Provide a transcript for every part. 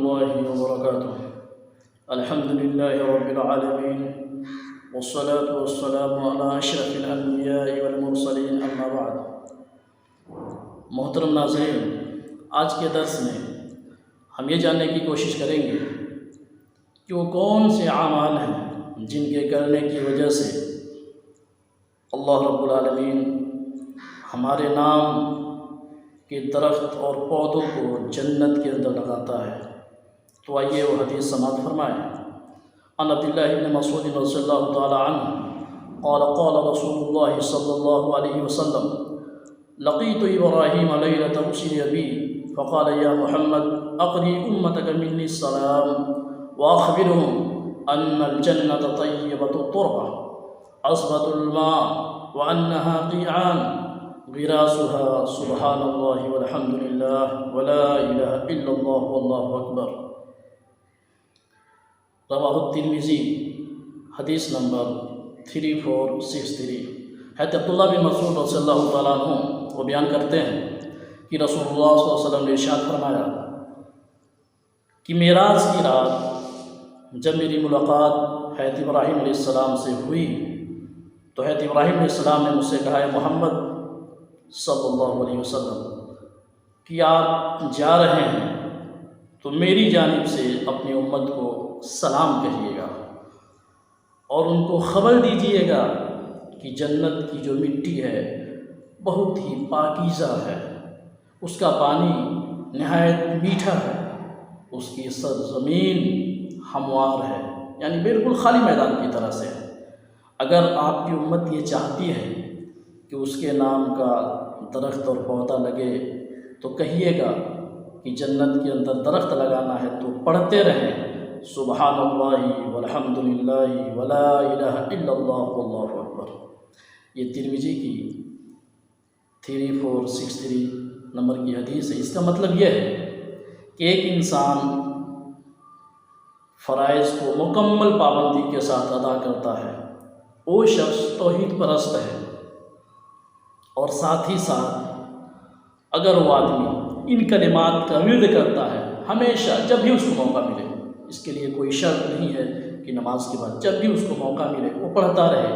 الله وبركاته. الحمد لله رب العالمين والصلاة والسلام على أشرف الأنبياء والمرسلين أما بعد. محترم ناظرین، آج کے درس میں ہم یہ جاننے کی کوشش کریں گے کہ وہ کون سے اعمال ہیں جن کے کرنے کی وجہ سے اللہ رب العالمین ہمارے نام کے درخت اور پودوں کو جنت کے اندر لگاتا ہے. تو آئیے وہ حدیث سماعت فرمائیں. عن عبد الله بن مسعود رضی اللہ تعالی عنہ قال قال رسول الله صلی اللہ علیہ وسلم لقيت إبراهيم ليلة أسري بي فقال يا محمد أقري أمتك مني السلام وأخبرهم أن الجنة طيبة التربة عذبة الماء وأنها قيعان غراسها سبحان الله والحمد لله ولا إله إلا الله والله أكبر. رواہ الترمذی حدیث نمبر 3463. حضرت عبداللہ بن مسعود رضی اللہ تعالیٰ عنہ وہ بیان کرتے ہیں کہ رسول اللہ صلی اللہ علیہ وسلم نے ارشاد فرمایا کہ معراج کی رات جب میری ملاقات حضرت ابراہیم علیہ السلام سے ہوئی تو حضرت ابراہیم علیہ السلام نے مجھ سے کہا ہے محمد صلی اللہ علیہ وسلم کہ آپ جا رہے ہیں تو میری جانب سے اپنی امت کو سلام کہیے گا اور ان کو خبر دیجیے گا کہ جنت کی جو مٹی ہے بہت ہی پاکیزہ ہے، اس کا پانی نہایت میٹھا ہے، اس کی سرزمین ہموار ہے، یعنی بالکل خالی میدان کی طرح سے ہے. اگر آپ کی امت یہ چاہتی ہے کہ اس کے نام کا درخت اور پودا لگے تو کہیے گا کہ جنت کے اندر درخت لگانا ہے تو پڑھتے رہیں سبحان اللہ والحمد للہ ولا الہ الا اللہ واللہ اکبر. یہ ترمذی کی 3463 نمبر کی حدیث ہے. اس کا مطلب یہ ہے کہ ایک انسان فرائض کو مکمل پابندی کے ساتھ ادا کرتا ہے، وہ شخص توحید پرست ہے، اور ساتھ ہی ساتھ اگر وہ آدمی ان کلمات کا ورد کرتا ہے ہمیشہ جب بھی اس کو موقع ملے، اس کے لیے کوئی شرط نہیں ہے کہ نماز کے بعد جب بھی اس کو موقع ملے وہ پڑھتا رہے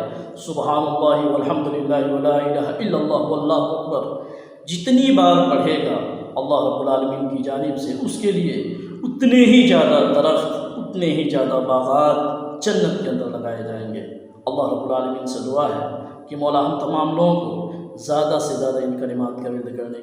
سبحان اللہ والحمد للہ ولا الہ الا اللہ واللہ اکبر، جتنی بار پڑھے گا اللہ رب العالمین کی جانب سے اس کے لیے اتنے ہی زیادہ درخت، اتنے ہی زیادہ باغات جنت کے اندر لگائے جائیں گے. اللہ رب العالمین سے دعا ہے کہ مولا ہم تمام لوگوں کو زیادہ سے زیادہ ان کلمات کا ورد کرنے